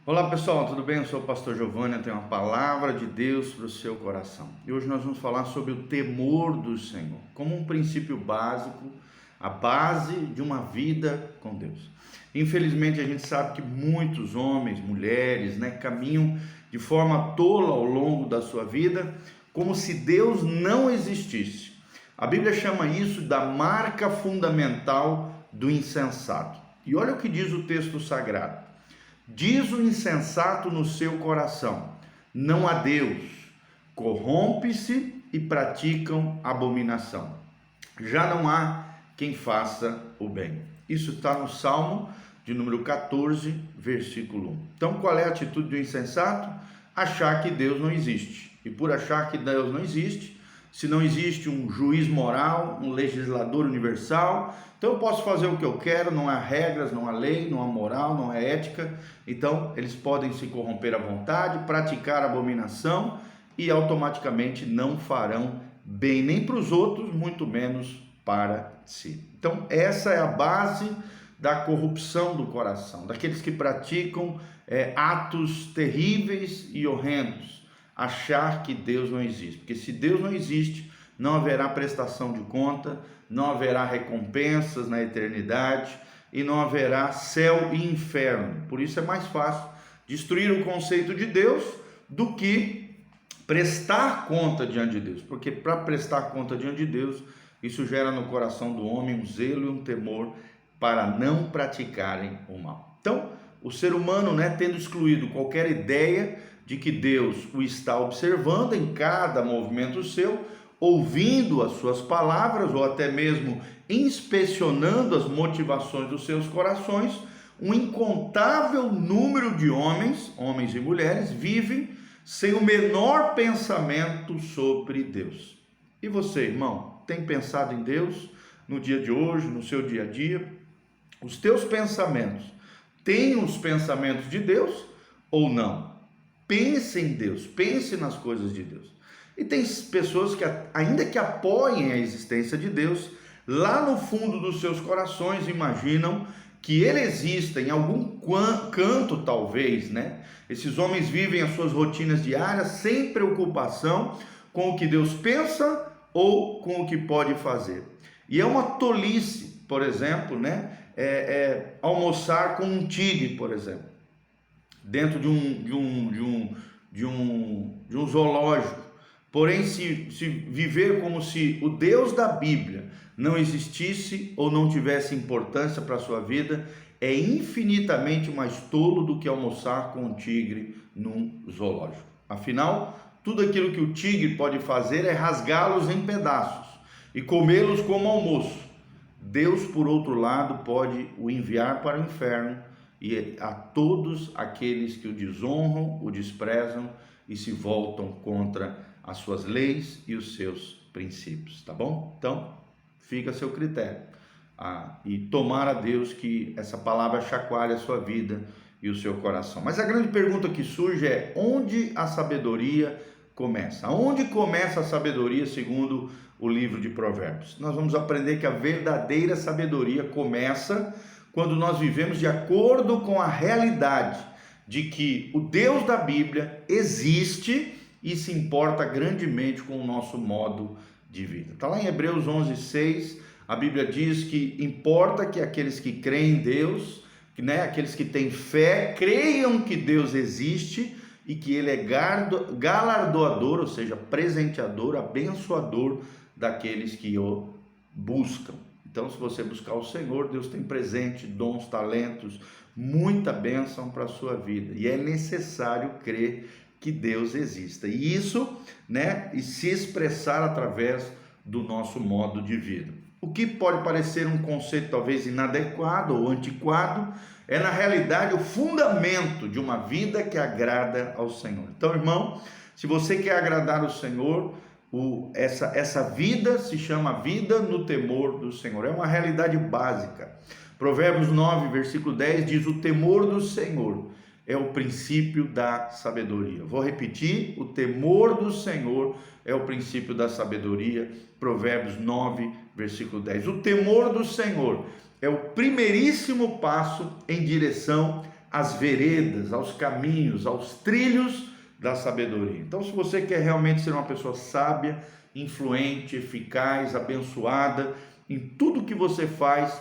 Olá pessoal, tudo bem? Eu sou o pastor Giovanni, eu tenho uma palavra de Deus para o seu coração. E hoje nós vamos falar sobre o temor do Senhor, como um princípio básico, a base de uma vida com Deus. Infelizmente a gente sabe que muitos homens, mulheres, caminham de forma tola ao longo da sua vida, como se Deus não existisse. A Bíblia chama isso da marca fundamental do insensato. E olha o que diz o texto sagrado. Diz o insensato no seu coração: não há Deus, corrompe-se e praticam abominação. Já não há quem faça o bem. Isso está no Salmo de número 14, versículo 1. Então, qual é a atitude do insensato? Achar que Deus não existe. E por achar que Deus não existe, se não existe um juiz moral, um legislador universal, então eu posso fazer o que eu quero, não há regras, não há lei, não há moral, não há ética. Então eles podem se corromper à vontade, praticar abominação e automaticamente não farão bem nem para os outros, muito menos para si. Então essa é a base da corrupção do coração, daqueles que praticam atos terríveis e horrendos. Achar que Deus não existe, porque se Deus não existe, não haverá prestação de conta, não haverá recompensas na eternidade e não haverá céu e inferno. Por isso é mais fácil destruir o conceito de Deus do que prestar conta diante de Deus, porque para prestar conta diante de Deus, isso gera no coração do homem um zelo e um temor para não praticarem o mal. Então, o ser humano, tendo excluído qualquer ideia de que Deus o está observando em cada movimento seu, ouvindo as suas palavras ou até mesmo inspecionando as motivações dos seus corações, um incontável número de homens e mulheres vivem sem o menor pensamento sobre Deus. E você, irmão, tem pensado em Deus no dia de hoje, no seu dia a dia? Os teus pensamentos têm os pensamentos de Deus ou não? Pense em Deus, pense nas coisas de Deus. E tem pessoas que, ainda que apoiem a existência de Deus, lá no fundo dos seus corações imaginam que Ele exista em algum canto talvez, Esses homens vivem as suas rotinas diárias sem preocupação com o que Deus pensa ou com o que pode fazer. E é uma tolice, por exemplo, almoçar com um tigre, por exemplo, dentro de um zoológico. Porém, se viver como se o Deus da Bíblia não existisse ou não tivesse importância para a sua vida, é infinitamente mais tolo do que almoçar com um tigre num zoológico. Afinal, tudo aquilo que o tigre pode fazer é rasgá-los em pedaços e comê-los como almoço. Deus, por outro lado, pode o enviar para o inferno e a todos aqueles que o desonram, o desprezam e se voltam contra as suas leis e os seus princípios, tá bom? Então, fica a seu critério. E tomar a Deus que essa palavra chacoalhe a sua vida e o seu coração. Mas a grande pergunta que surge é: onde a sabedoria começa? Onde começa a sabedoria segundo o livro de Provérbios? Nós vamos aprender que a verdadeira sabedoria começa quando nós vivemos de acordo com a realidade de que o Deus da Bíblia existe e se importa grandemente com o nosso modo de vida. Está lá em Hebreus 11:6, a Bíblia diz que importa que aqueles que creem em Deus, aqueles que têm fé, creiam que Deus existe e que Ele é galardoador, ou seja, presenteador, abençoador daqueles que o buscam. Então, se você buscar o Senhor, Deus tem presente, dons, talentos, muita bênção para a sua vida. E é necessário crer que Deus exista. E isso, e se expressar através do nosso modo de vida. O que pode parecer um conceito talvez inadequado ou antiquado, é na realidade o fundamento de uma vida que agrada ao Senhor. Então, irmão, se você quer agradar o Senhor, essa vida se chama vida no temor do Senhor. É uma realidade básica. Provérbios 9, versículo 10 diz: o temor do Senhor é o princípio da sabedoria. Vou repetir: o temor do Senhor é o princípio da sabedoria. Provérbios 9, versículo 10. O temor do Senhor é o primeiríssimo passo em direção às veredas, aos caminhos, aos trilhos da sabedoria. Então, se você quer realmente ser uma pessoa sábia, influente, eficaz, abençoada, em tudo que você faz,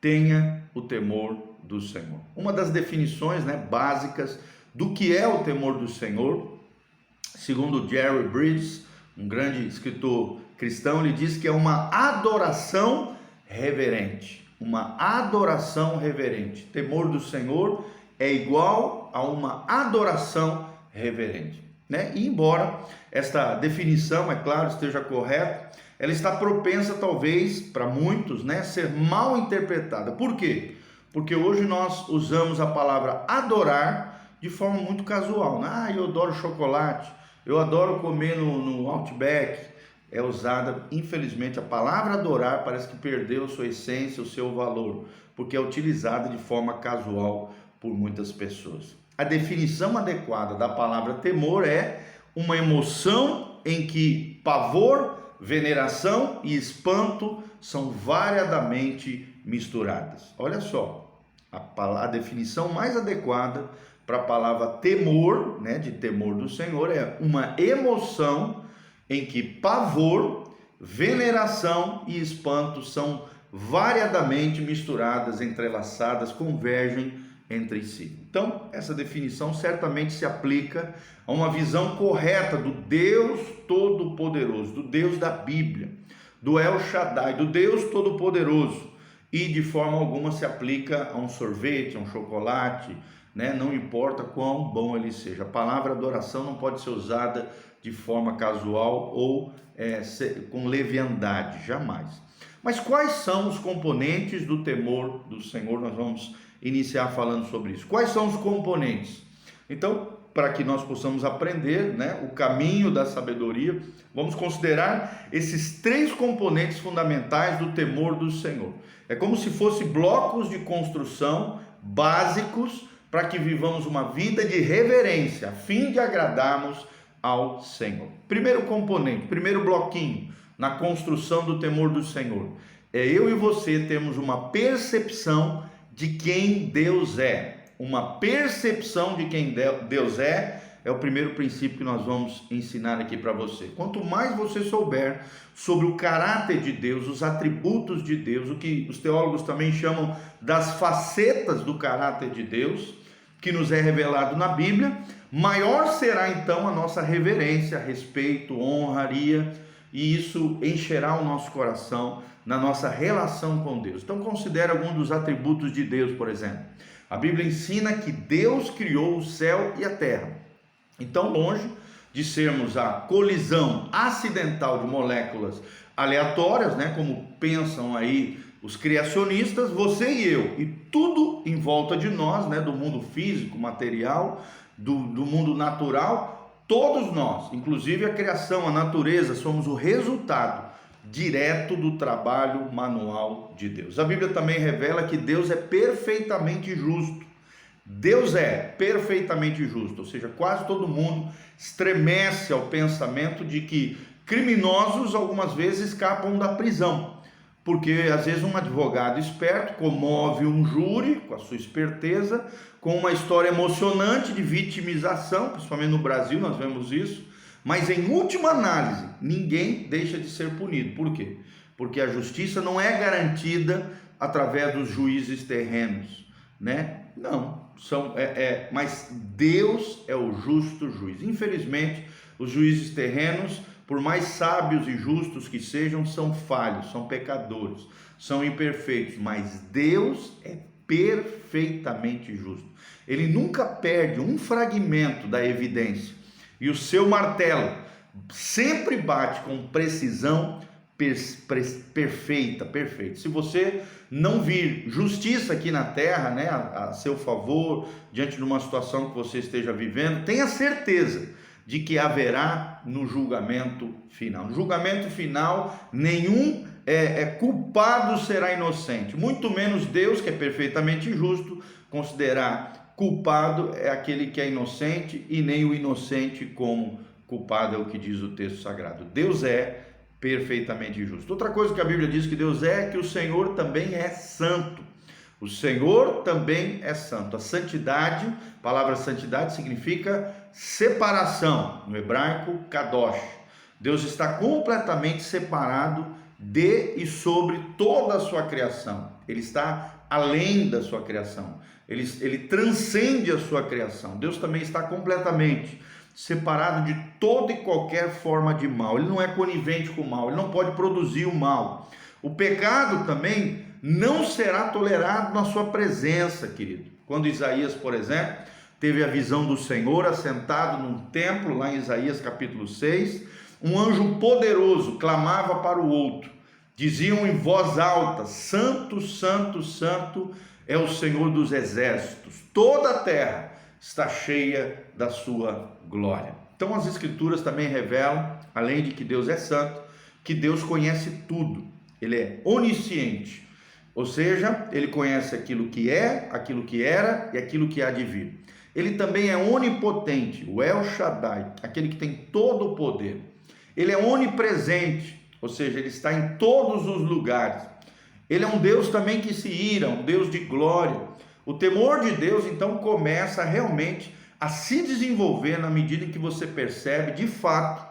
tenha o temor do Senhor. Uma das definições, básicas do que é o temor do Senhor, segundo Jerry Bridges, um grande escritor cristão, ele diz que é uma adoração reverente. Uma adoração reverente. Temor do Senhor é igual a uma adoração reverente. E embora esta definição, é claro, esteja correta, ela está propensa talvez para muitos, ser mal interpretada. Por quê? Porque hoje nós usamos a palavra adorar de forma muito casual. Eu adoro chocolate, eu adoro comer no Outback. É usada, infelizmente, a palavra adorar parece que perdeu sua essência, o seu valor, porque é utilizada de forma casual por muitas pessoas. A definição adequada da palavra temor é uma emoção em que pavor, veneração e espanto são variadamente misturadas. Olha só, a definição mais adequada para a palavra temor, de temor do Senhor, é uma emoção em que pavor, veneração e espanto são variadamente misturadas, entrelaçadas, convergem entre si. Então, essa definição certamente se aplica a uma visão correta do Deus Todo-Poderoso, do Deus da Bíblia, do El Shaddai, do Deus Todo-Poderoso, e de forma alguma se aplica a um sorvete, a um chocolate, não importa quão bom ele seja. A palavra adoração não pode ser usada de forma casual ou com leviandade, jamais. Mas quais são os componentes do temor do Senhor? Nós vamos iniciar falando sobre isso. Quais são os componentes? Então, para que nós possamos aprender o caminho da sabedoria, vamos considerar esses 3 componentes fundamentais do temor do Senhor. É como se fossem blocos de construção básicos para que vivamos uma vida de reverência, a fim de agradarmos ao Senhor. Primeiro componente, primeiro bloquinho na construção do temor do Senhor, é eu e você temos uma percepção de quem Deus é. Uma percepção de quem Deus é o primeiro princípio que nós vamos ensinar aqui para você. Quanto mais você souber sobre o caráter de Deus, os atributos de Deus, o que os teólogos também chamam das facetas do caráter de Deus, que nos é revelado na Bíblia, maior será então a nossa reverência, respeito, honraria, e isso encherá o nosso coração na nossa relação com Deus. Então considere alguns dos atributos de Deus, por exemplo. A Bíblia ensina que Deus criou o céu e a terra. Então, longe de sermos a colisão acidental de moléculas aleatórias, como pensam aí os criacionistas, você e eu, e tudo em volta de nós, do mundo físico, material, do mundo natural, todos nós, inclusive a criação, a natureza, somos o resultado direto do trabalho manual de Deus. A Bíblia também revela que Deus é perfeitamente justo. Deus é perfeitamente justo, ou seja, quase todo mundo estremece ao pensamento de que criminosos algumas vezes escapam da prisão, porque às vezes um advogado esperto comove um júri com a sua esperteza, com uma história emocionante de vitimização, principalmente no Brasil nós vemos isso, mas em última análise, ninguém deixa de ser punido. Por quê? Porque a justiça não é garantida através dos juízes terrenos, Não, mas Deus é o justo juiz. Infelizmente, os juízes terrenos, por mais sábios e justos que sejam, são falhos, são pecadores, são imperfeitos, mas Deus é perfeitamente justo. Ele nunca perde um fragmento da evidência. E o seu martelo sempre bate com precisão perfeita. Se você não vir justiça aqui na terra, a seu favor, diante de uma situação que você esteja vivendo, tenha certeza de que haverá no julgamento final. No julgamento final, nenhum culpado será inocente, muito menos Deus, que é perfeitamente justo, considerar culpado é aquele que é inocente, e nem o inocente como culpado, é o que diz o texto sagrado. Deus é perfeitamente justo. Outra coisa que a Bíblia diz que Deus é que o Senhor também é santo. O Senhor também é santo. A santidade, a palavra santidade significa separação, no hebraico kadosh. Deus está completamente separado de e sobre toda a sua criação. Ele está além da sua criação. Ele transcende a sua criação. Deus também está completamente separado de toda e qualquer forma de mal. Ele não é conivente com o mal, ele não pode produzir o mal. O pecado também não será tolerado na sua presença, querido. Quando Isaías, por exemplo, teve a visão do Senhor assentado num templo, lá em Isaías capítulo 6, um anjo poderoso clamava para o outro, diziam em voz alta: Santo, Santo, Santo é o Senhor dos exércitos, toda a terra está cheia da sua glória. Então as escrituras também revelam, além de que Deus é santo, que Deus conhece tudo. Ele é onisciente, ou seja, ele conhece aquilo que é, aquilo que era e aquilo que há de vir. Ele também é onipotente, o El Shaddai, aquele que tem todo o poder. Ele é onipresente, ou seja, ele está em todos os lugares. Ele é um Deus também que se ira, um Deus de glória. O temor de Deus então começa realmente a se desenvolver na medida em que você percebe de fato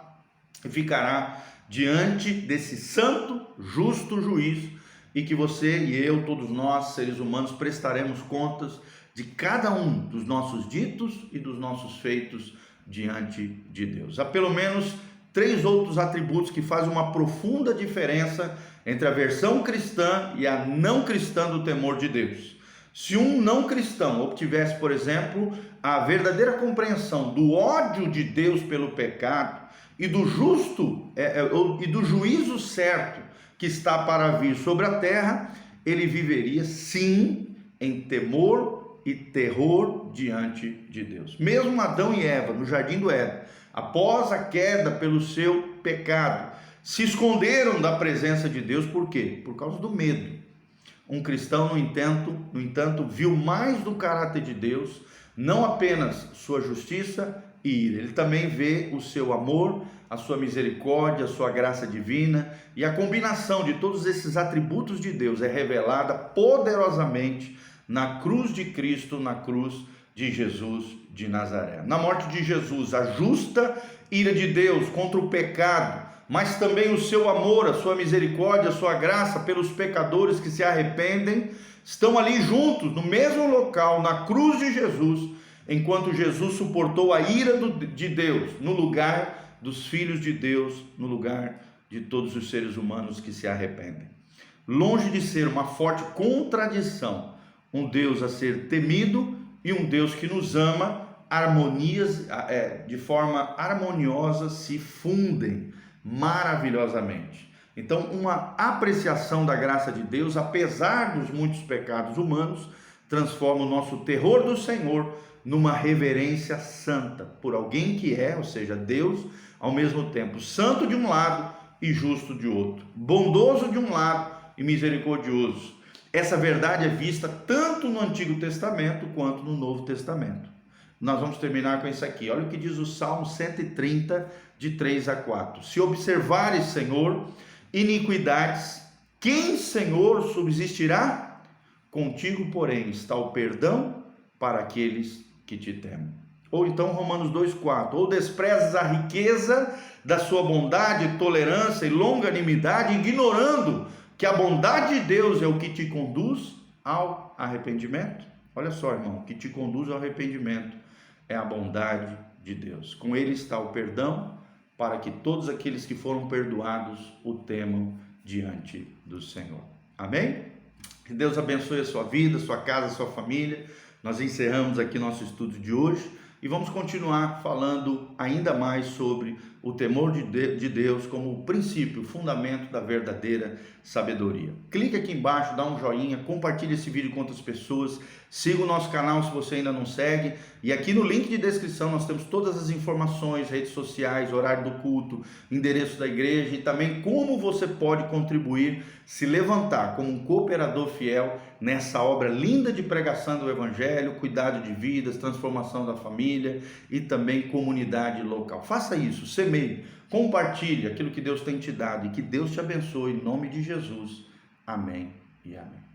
e ficará diante desse santo, justo juízo, e que você e eu, todos nós, seres humanos, prestaremos contas de cada um dos nossos ditos e dos nossos feitos diante de Deus. Há pelo menos 3 outros atributos que fazem uma profunda diferença entre a versão cristã e a não cristã do temor de Deus. Se um não cristão obtivesse, por exemplo, a verdadeira compreensão do ódio de Deus pelo pecado e do juízo certo que está para vir sobre a terra, ele viveria sim em temor e terror diante de Deus. Mesmo Adão e Eva, no jardim do Éden, após a queda pelo seu pecado, se esconderam da presença de Deus. Por quê? Por causa do medo. Um cristão, no entanto, viu mais do caráter de Deus, não apenas sua justiça e ira, ele também vê o seu amor, a sua misericórdia, a sua graça divina, e a combinação de todos esses atributos de Deus é revelada poderosamente na cruz de Cristo, na cruz de Jesus de Nazaré. Na morte de Jesus, a justa ira de Deus contra o pecado, mas também o seu amor, a sua misericórdia, a sua graça pelos pecadores que se arrependem, estão ali juntos, no mesmo local, na cruz de Jesus, enquanto Jesus suportou a ira de Deus, no lugar dos filhos de Deus, no lugar de todos os seres humanos que se arrependem. Longe de ser uma forte contradição, um Deus a ser temido e um Deus que nos ama, de forma harmoniosa se fundem maravilhosamente. Então, uma apreciação da graça de Deus, apesar dos muitos pecados humanos, transforma o nosso terror do Senhor numa reverência santa por alguém que é, ou seja, Deus, ao mesmo tempo santo de um lado e justo de outro, bondoso de um lado e misericordioso. Essa verdade é vista tanto no Antigo Testamento quanto no Novo Testamento. Nós vamos terminar com isso aqui. Olha o que diz o Salmo 130, de 3 a 4. Se observares, Senhor, iniquidades, quem, Senhor, subsistirá? Contigo, porém, está o perdão para aqueles que te temem. Ou então Romanos 2,4. Ou desprezas a riqueza da sua bondade, tolerância e longanimidade, ignorando que a bondade de Deus é o que te conduz ao arrependimento? Olha só, irmão, o que te conduz ao arrependimento é a bondade de Deus. Com ele está o perdão, para que todos aqueles que foram perdoados o temam diante do Senhor. Amém? Que Deus abençoe a sua vida, a sua casa, a sua família. Nós encerramos aqui nosso estudo de hoje e vamos continuar falando ainda mais sobre o temor de Deus como o princípio, o fundamento da verdadeira sabedoria. Clique aqui embaixo, dá um joinha, compartilhe esse vídeo com outras pessoas, siga o nosso canal se você ainda não segue, e aqui no link de descrição nós temos todas as informações, redes sociais, horário do culto, endereço da igreja e também como você pode contribuir, se levantar como um cooperador fiel nessa obra linda de pregação do Evangelho, cuidado de vidas, transformação da família e também comunidade local. Faça isso, semeie, compartilhe aquilo que Deus tem te dado e que Deus te abençoe em nome de Jesus. Amém e amém.